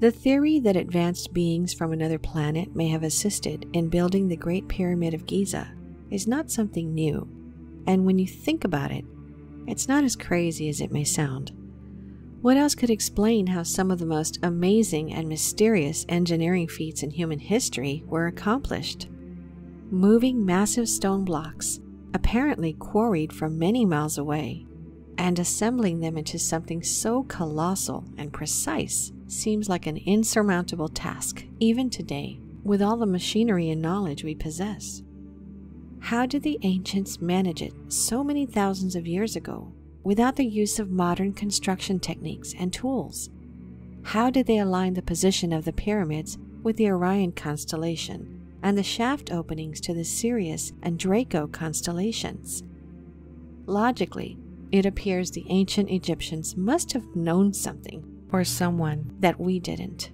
The theory that advanced beings from another planet may have assisted in building the Great Pyramid of Giza is not something new, and when you think about it, it's not as crazy as it may sound. What else could explain how some of the most amazing and mysterious engineering feats in human history were accomplished? Moving massive stone blocks, apparently quarried from many miles away, and assembling them into something so colossal and precise seems like an insurmountable task, even today, with all the machinery and knowledge we possess. How did the ancients manage it so many thousands of years ago without the use of modern construction techniques and tools? How did they align the position of the pyramids with the Orion constellation and the shaft openings to the Sirius and Draco constellations? Logically, it appears the ancient Egyptians must have known something or someone that we didn't.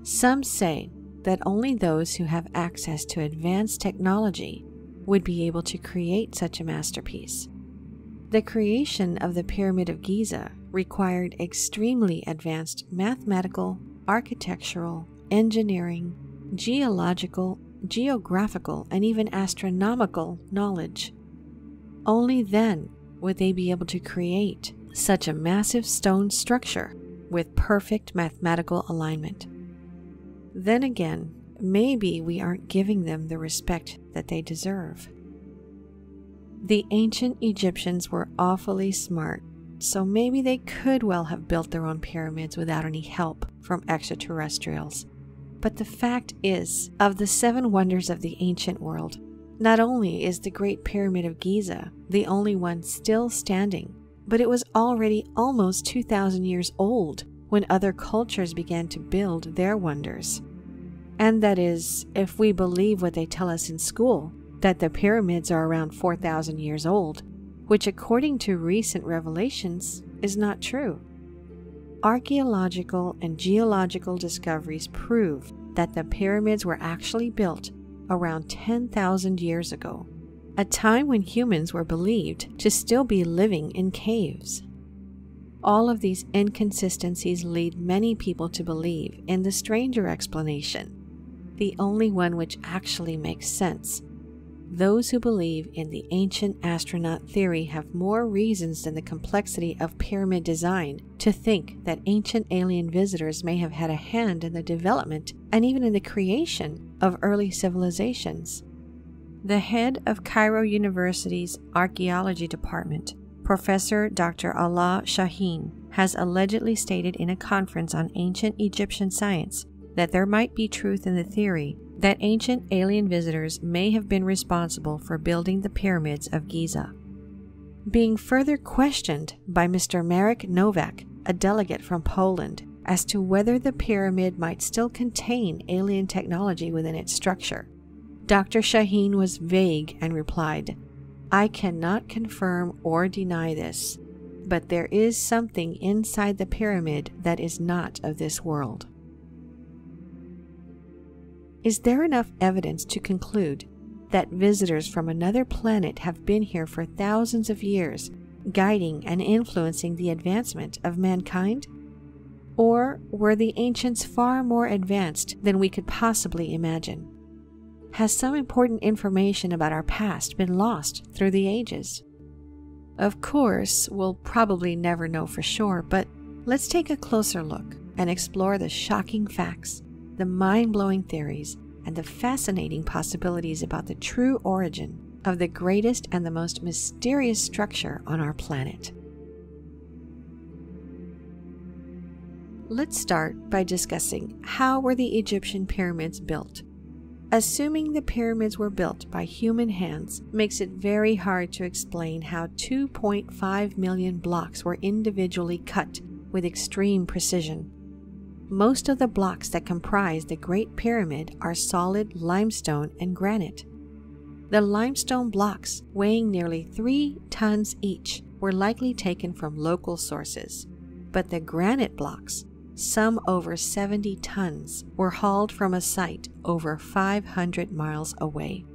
Some say that only those who have access to advanced technology would be able to create such a masterpiece. The creation of the Pyramid of Giza required extremely advanced mathematical, architectural, engineering, geological, geographical, and even astronomical knowledge. Only then would they be able to create such a massive stone structure with perfect mathematical alignment. Then again, maybe we aren't giving them the respect that they deserve. The ancient Egyptians were awfully smart, so maybe they could well have built their own pyramids without any help from extraterrestrials. But the fact is, of the 7 wonders of the ancient world, not only is the Great Pyramid of Giza the only one still standing, but it was already almost 2,000 years old when other cultures began to build their wonders. And that is, if we believe what they tell us in school, that the pyramids are around 4,000 years old, which according to recent revelations is not true. Archaeological and geological discoveries prove that the pyramids were actually built around 10,000 years ago, a time when humans were believed to still be living in caves. All of these inconsistencies lead many people to believe in the stranger explanation, the only one which actually makes sense. Those who believe in the ancient astronaut theory have more reasons than the complexity of pyramid design to think that ancient alien visitors may have had a hand in the development and even in the creation of early civilizations. The head of Cairo University's archaeology department, Professor Dr. Alaa Shaheen, has allegedly stated in a conference on ancient Egyptian science that there might be truth in the theory that ancient alien visitors may have been responsible for building the pyramids of Giza. Being further questioned by Mr. Marek Nowak, a delegate from Poland, as to whether the pyramid might still contain alien technology within its structure, Dr. Shaheen was vague and replied, "I cannot confirm or deny this, but there is something inside the pyramid that is not of this world." Is there enough evidence to conclude that visitors from another planet have been here for thousands of years, guiding and influencing the advancement of mankind? Or were the ancients far more advanced than we could possibly imagine? Has some important information about our past been lost through the ages? Of course, we'll probably never know for sure, but let's take a closer look and explore the shocking facts, the mind-blowing theories, and the fascinating possibilities about the true origin of the greatest and the most mysterious structure on our planet. Let's start by discussing how were the Egyptian pyramids built. Assuming the pyramids were built by human hands makes it very hard to explain how 2.5 million blocks were individually cut with extreme precision. Most of the blocks that comprise the Great Pyramid are solid limestone and granite. The limestone blocks, weighing nearly 3 tons each, were likely taken from local sources, but the granite blocks, some over 70 tons, were hauled from a site over 500 miles away.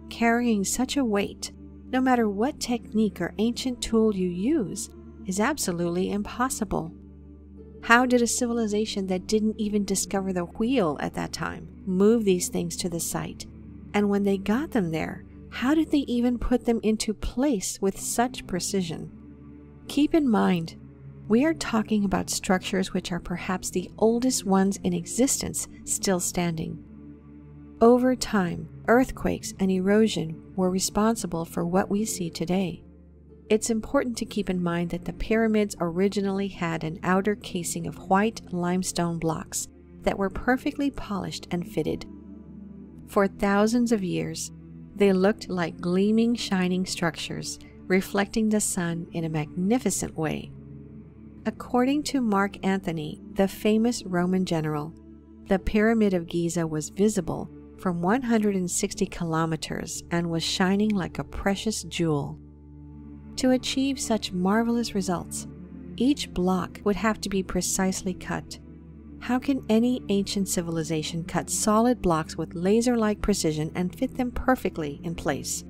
Carrying such a weight, no matter what technique or ancient tool you use, is absolutely impossible. How did a civilization that didn't even discover the wheel at that time move these things to the site? And when they got them there, how did they even put them into place with such precision? Keep in mind, we are talking about structures which are perhaps the oldest ones in existence still standing. Over time, earthquakes and erosion were responsible for what we see today. It's important to keep in mind that the pyramids originally had an outer casing of white limestone blocks that were perfectly polished and fitted. For thousands of years, they looked like gleaming, shining structures, reflecting the sun in a magnificent way. According to Mark Antony, the famous Roman general, the Pyramid of Giza was visible from 160 kilometers and was shining like a precious jewel. To achieve such marvelous results, each block would have to be precisely cut. How can any ancient civilization cut solid blocks with laser-like precision and fit them perfectly in place?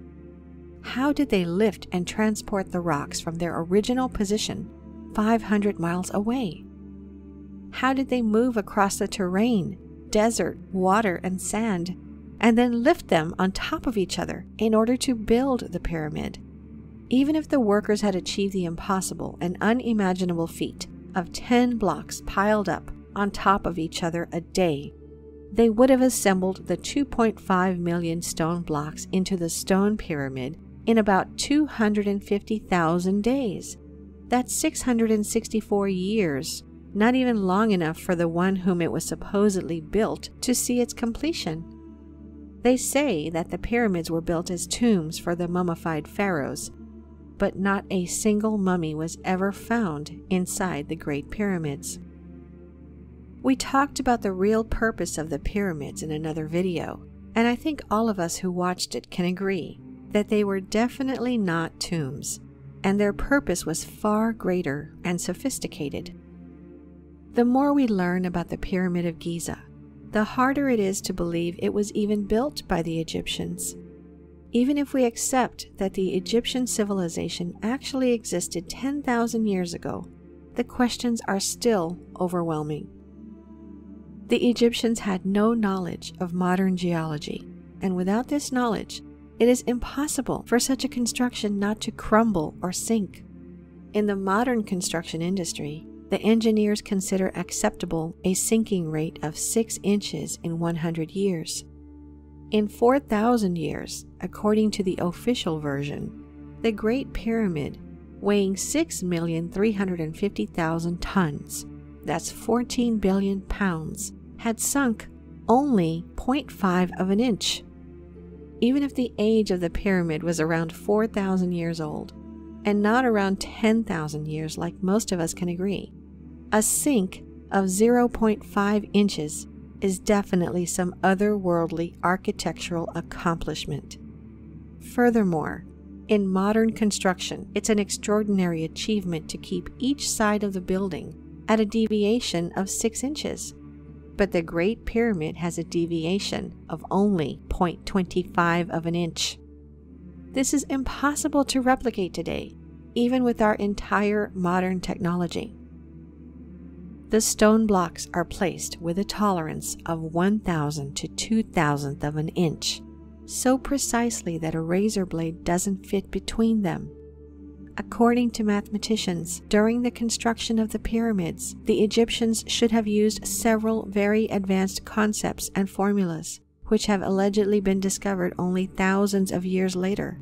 How did they lift and transport the rocks from their original position 500 miles away? How did they move across the terrain, desert, water, and sand, and then lift them on top of each other in order to build the pyramid? Even if the workers had achieved the impossible and unimaginable feat of 10 blocks piled up on top of each other a day, they would have assembled the 2.5 million stone blocks into the stone pyramid in about 250,000 days. That's 664 years, not even long enough for the one whom it was supposedly built to see its completion. They say that the pyramids were built as tombs for the mummified pharaohs, but not a single mummy was ever found inside the Great Pyramids. We talked about the real purpose of the pyramids in another video, and I think all of us who watched it can agree that they were definitely not tombs, and their purpose was far greater and sophisticated. The more we learn about the Pyramid of Giza, the harder it is to believe it was even built by the Egyptians. Even if we accept that the Egyptian civilization actually existed 10,000 years ago, the questions are still overwhelming. The Egyptians had no knowledge of modern geology, and without this knowledge, it is impossible for such a construction not to crumble or sink. In the modern construction industry, the engineers consider acceptable a sinking rate of 6 inches in 100 years. In 4,000 years, according to the official version, the Great Pyramid, weighing 6,350,000 tons, that's 14 billion pounds, had sunk only 0.5 of an inch. Even if the age of the pyramid was around 4,000 years old, and not around 10,000 years like most of us can agree, a sink of 0.5 inches is definitely some otherworldly architectural accomplishment. Furthermore, in modern construction, it's an extraordinary achievement to keep each side of the building at a deviation of 6 inches. But the Great Pyramid has a deviation of only 0.25 of an inch. This is impossible to replicate today, even with our entire modern technology. The stone blocks are placed with a tolerance of 1,000 to 2,000th of an inch, so precisely that a razor blade doesn't fit between them. According to mathematicians, during the construction of the pyramids, the Egyptians should have used several very advanced concepts and formulas, which have allegedly been discovered only thousands of years later.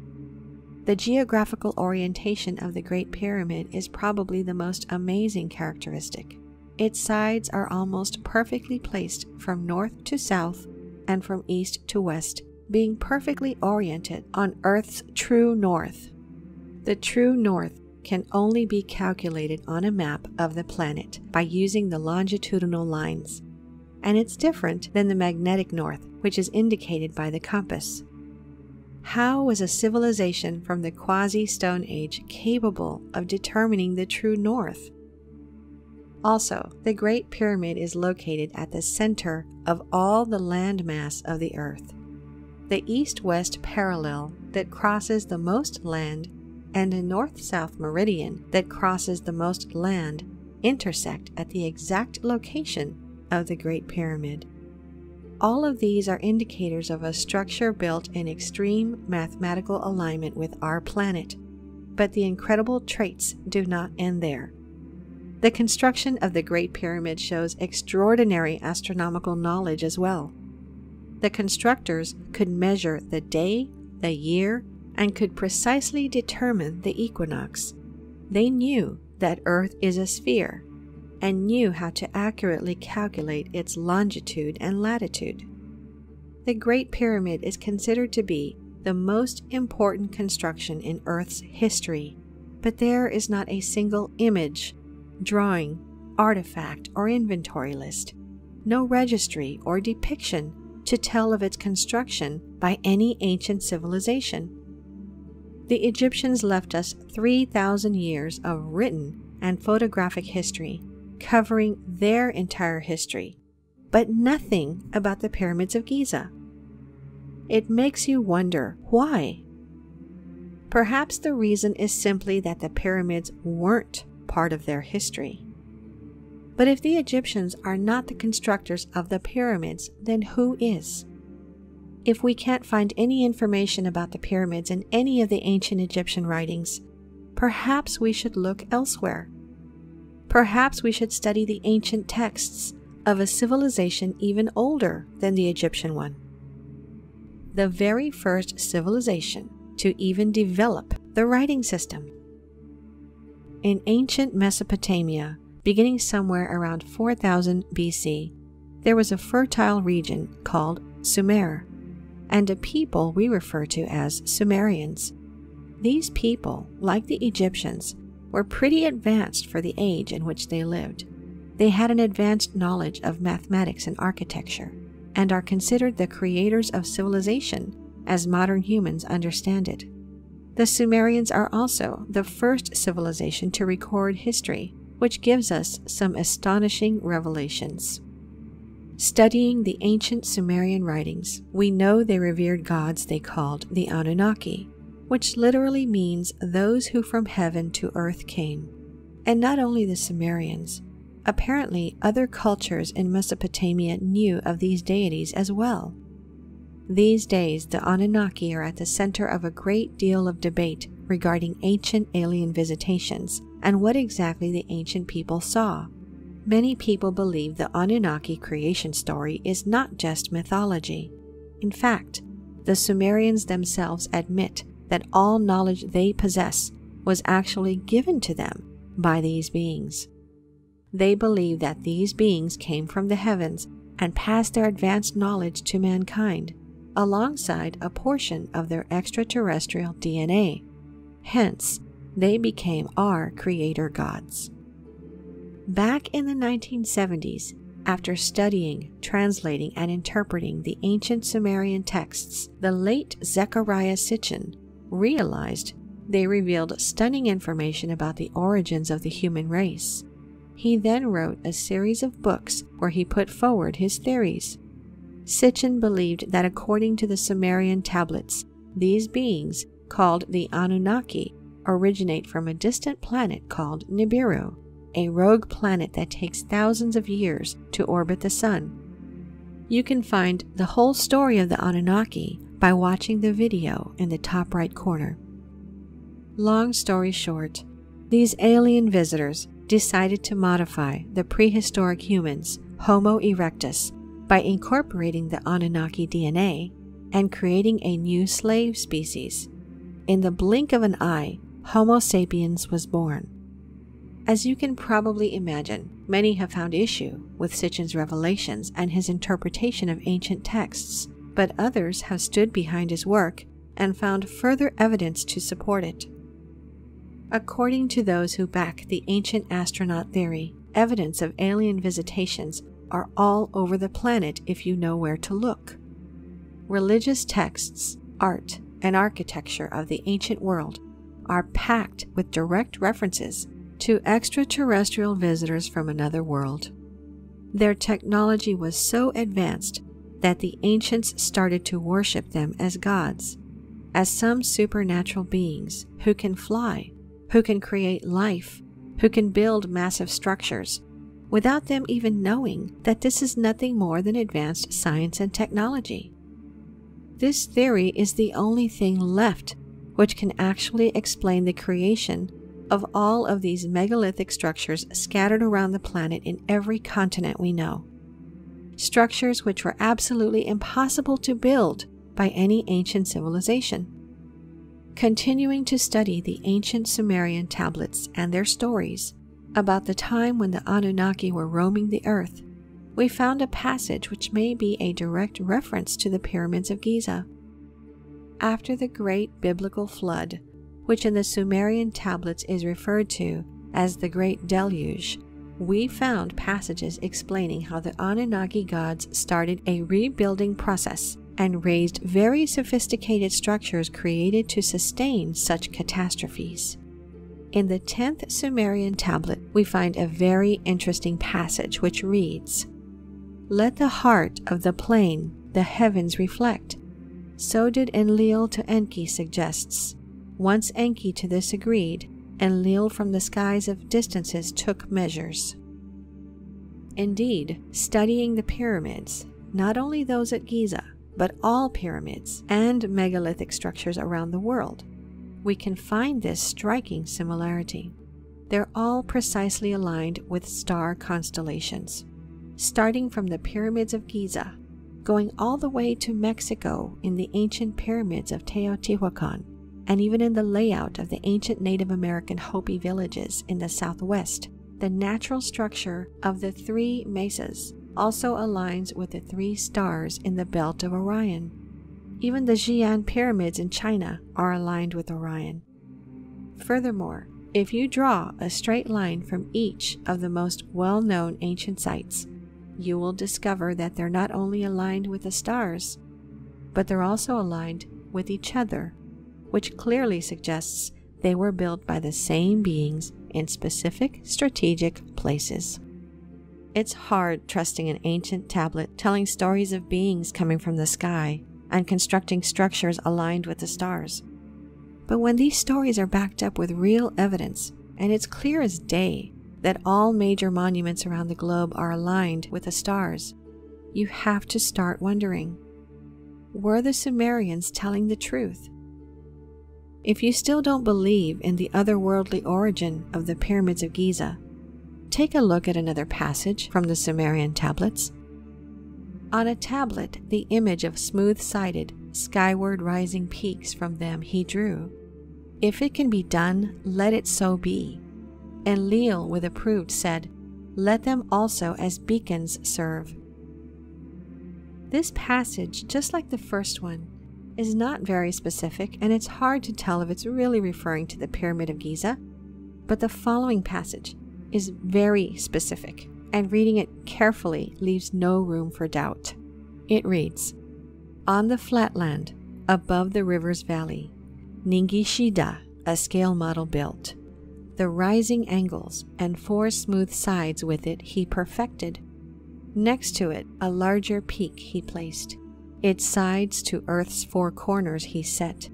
The geographical orientation of the Great Pyramid is probably the most amazing characteristic. Its sides are almost perfectly placed from north to south and from east to west, being perfectly oriented on Earth's true north. The true north can only be calculated on a map of the planet by using the longitudinal lines, and it's different than the magnetic north, which is indicated by the compass. How was a civilization from the quasi-Stone Age capable of determining the true north? Also, the Great Pyramid is located at the center of all the landmass of the Earth. The east-west parallel that crosses the most land and a north-south meridian that crosses the most land intersect at the exact location of the Great Pyramid. All of these are indicators of a structure built in extreme mathematical alignment with our planet, but the incredible traits do not end there. The construction of the Great Pyramid shows extraordinary astronomical knowledge as well. The constructors could measure the day, the year, and could precisely determine the equinox. They knew that Earth is a sphere and knew how to accurately calculate its longitude and latitude. The Great Pyramid is considered to be the most important construction in Earth's history, but there is not a single image, drawing, artifact, or inventory list, no registry or depiction to tell of its construction by any ancient civilization. The Egyptians left us 3,000 years of written and photographic history, covering their entire history, but nothing about the pyramids of Giza. It makes you wonder why. Perhaps the reason is simply that the pyramids weren't part of their history. But if the Egyptians are not the constructors of the pyramids, then who is? If we can't find any information about the pyramids in any of the ancient Egyptian writings, perhaps we should look elsewhere. Perhaps we should study the ancient texts of a civilization even older than the Egyptian one. The very first civilization to even develop the writing system. In ancient Mesopotamia, beginning somewhere around 4000 BC, there was a fertile region called Sumer, and a people we refer to as Sumerians. These people, like the Egyptians, were pretty advanced for the age in which they lived. They had an advanced knowledge of mathematics and architecture, and are considered the creators of civilization as modern humans understand it. The Sumerians are also the first civilization to record history, which gives us some astonishing revelations. Studying the ancient Sumerian writings, we know they revered gods they called the Anunnaki, which literally means those who from heaven to earth came. And not only the Sumerians, apparently other cultures in Mesopotamia knew of these deities as well. These days, the Anunnaki are at the center of a great deal of debate regarding ancient alien visitations and what exactly the ancient people saw. Many people believe the Anunnaki creation story is not just mythology. In fact, the Sumerians themselves admit that all knowledge they possess was actually given to them by these beings. They believe that these beings came from the heavens and passed their advanced knowledge to mankind, alongside a portion of their extraterrestrial DNA. Hence, they became our creator gods. Back in the 1970s, after studying, translating, and interpreting the ancient Sumerian texts, the late Zecharia Sitchin realized they revealed stunning information about the origins of the human race. He then wrote a series of books where he put forward his theories. Sitchin believed that according to the Sumerian tablets, these beings, called the Anunnaki, originate from a distant planet called Nibiru, a rogue planet that takes thousands of years to orbit the sun. You can find the whole story of the Anunnaki by watching the video in the top right corner. Long story short, these alien visitors decided to modify the prehistoric humans, Homo erectus, by incorporating the Anunnaki DNA and creating a new slave species. In the blink of an eye, Homo sapiens was born. As you can probably imagine, many have found issue with Sitchin's revelations and his interpretation of ancient texts, but others have stood behind his work and found further evidence to support it. According to those who back the ancient astronaut theory, evidence of alien visitations are all over the planet if you know where to look. Religious texts, art, and architecture of the ancient world are packed with direct references to extraterrestrial visitors from another world. Their technology was so advanced that the ancients started to worship them as gods, as some supernatural beings who can fly, who can create life, who can build massive structures without them even knowing that this is nothing more than advanced science and technology. This theory is the only thing left which can actually explain the creation of all of these megalithic structures scattered around the planet in every continent we know. Structures which were absolutely impossible to build by any ancient civilization. Continuing to study the ancient Sumerian tablets and their stories about the time when the Anunnaki were roaming the earth, we found a passage which may be a direct reference to the pyramids of Giza. After the great biblical flood, which in the Sumerian tablets is referred to as the Great Deluge, we found passages explaining how the Anunnaki gods started a rebuilding process and raised very sophisticated structures created to sustain such catastrophes. In the 10th Sumerian tablet, we find a very interesting passage which reads, "Let the heart of the plain the heavens reflect. So did Enlil to Enki suggests. Once Enki to this agreed, Enlil from the skies of distances took measures." Indeed, studying the pyramids, not only those at Giza, but all pyramids and megalithic structures around the world, we can find this striking similarity. They're all precisely aligned with star constellations, starting from the pyramids of Giza, going all the way to Mexico in the ancient pyramids of Teotihuacan, and even in the layout of the ancient Native American Hopi villages in the southwest. The natural structure of the three mesas also aligns with the three stars in the belt of Orion. Even the Xi'an pyramids in China are aligned with Orion. Furthermore, if you draw a straight line from each of the most well-known ancient sites, you will discover that they're not only aligned with the stars, but they're also aligned with each other, which clearly suggests they were built by the same beings in specific strategic places. It's hard trusting an ancient tablet telling stories of beings coming from the sky and constructing structures aligned with the stars. But when these stories are backed up with real evidence, and it's clear as day that all major monuments around the globe are aligned with the stars, you have to start wondering, were the Sumerians telling the truth? If you still don't believe in the otherworldly origin of the pyramids of Giza, take a look at another passage from the Sumerian tablets. On a tablet, the image of smooth-sided, skyward rising peaks from them he drew. If it can be done, let it so be. Enlil, with approved, said, "Let them also as beacons serve." This passage, just like the first one, is not very specific, and it's hard to tell if it's really referring to the Pyramid of Giza, but the following passage is very specific, and reading it carefully leaves no room for doubt. It reads, "On the flatland, above the river's valley, Ningishida, a scale model built. The rising angles and 4 smooth sides with it he perfected. Next to it a larger peak he placed. Its sides to earth's 4 corners he set.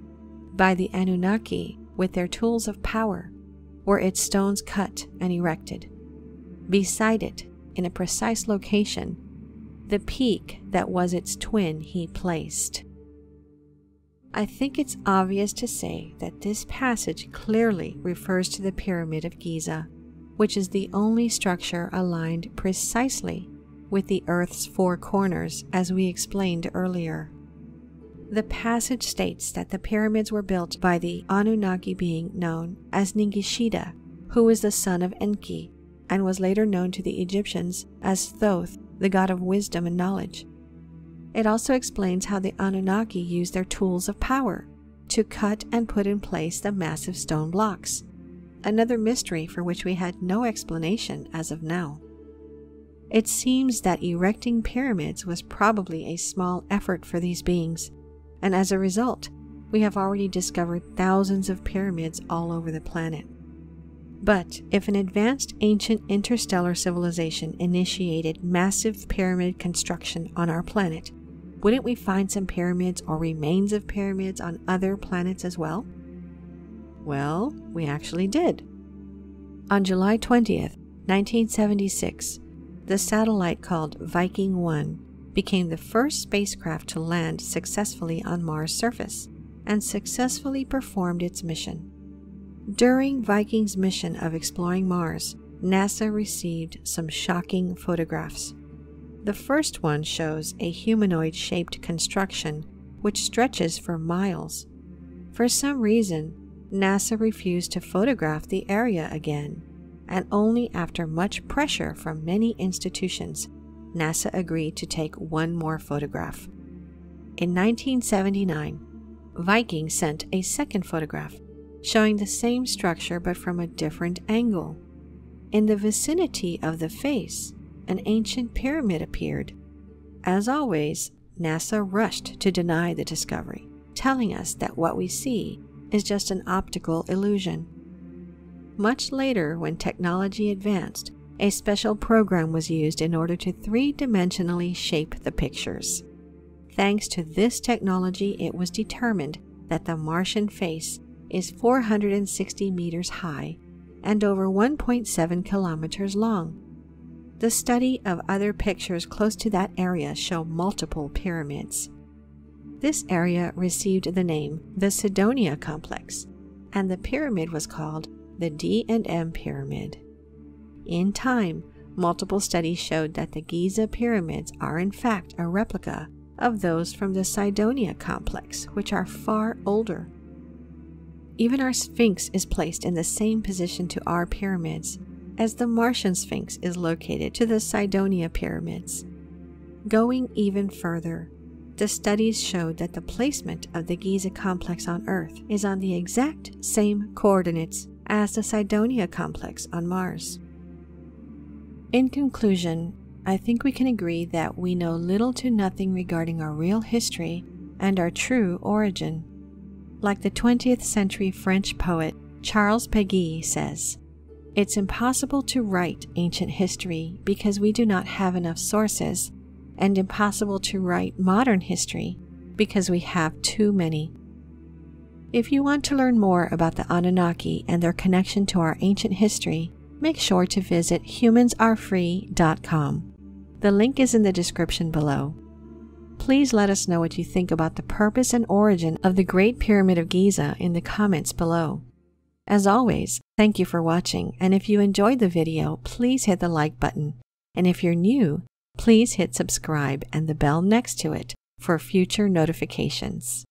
By the Anunnaki, with their tools of power, were its stones cut and erected. Beside it, in a precise location, the peak that was its twin he placed." I think it's obvious to say that this passage clearly refers to the Pyramid of Giza, which is the only structure aligned precisely with the Earth's 4 corners, as we explained earlier. The passage states that the pyramids were built by the Anunnaki being known as Ningishida, who was the son of Enki, and was later known to the Egyptians as Thoth, the god of wisdom and knowledge. It also explains how the Anunnaki used their tools of power to cut and put in place the massive stone blocks, another mystery for which we had no explanation as of now. It seems that erecting pyramids was probably a small effort for these beings, and as a result, we have already discovered thousands of pyramids all over the planet. But if an advanced ancient interstellar civilization initiated massive pyramid construction on our planet, wouldn't we find some pyramids or remains of pyramids on other planets as well? Well, we actually did. On July 20th, 1976, the satellite called Viking 1 became the first spacecraft to land successfully on Mars' surface and successfully performed its mission. During Viking's mission of exploring Mars, NASA received some shocking photographs. The first one shows a humanoid-shaped construction which stretches for miles. For some reason, NASA refused to photograph the area again, and only after much pressure from many institutions, NASA agreed to take one more photograph. In 1979, Viking sent a second photograph showing the same structure but from a different angle. In the vicinity of the face, an ancient pyramid appeared. As always, NASA rushed to deny the discovery, telling us that what we see is just an optical illusion. Much later, when technology advanced, a special program was used in order to three-dimensionally shape the pictures. Thanks to this technology, it was determined that the Martian face is 460 meters high and over 1.7 kilometers long. The study of other pictures close to that area show multiple pyramids. This area received the name the Cydonia Complex, and the pyramid was called the D&M Pyramid. In time, multiple studies showed that the Giza pyramids are in fact a replica of those from the Cydonia Complex, which are far older. Even our Sphinx is placed in the same position to our pyramids, as the Martian Sphinx is located to the Cydonia Pyramids. Going even further, the studies showed that the placement of the Giza complex on Earth is on the exact same coordinates as the Cydonia complex on Mars. In conclusion, I think we can agree that we know little to nothing regarding our real history and our true origin. Like the 20th century French poet Charles Péguy says, "It's impossible to write ancient history because we do not have enough sources, and impossible to write modern history because we have too many." If you want to learn more about the Anunnaki and their connection to our ancient history, make sure to visit humansarefree.com. The link is in the description below. Please let us know what you think about the purpose and origin of the Great Pyramid of Giza in the comments below. As always, thank you for watching, and if you enjoyed the video, please hit the like button. And if you're new, please hit subscribe and the bell next to it for future notifications.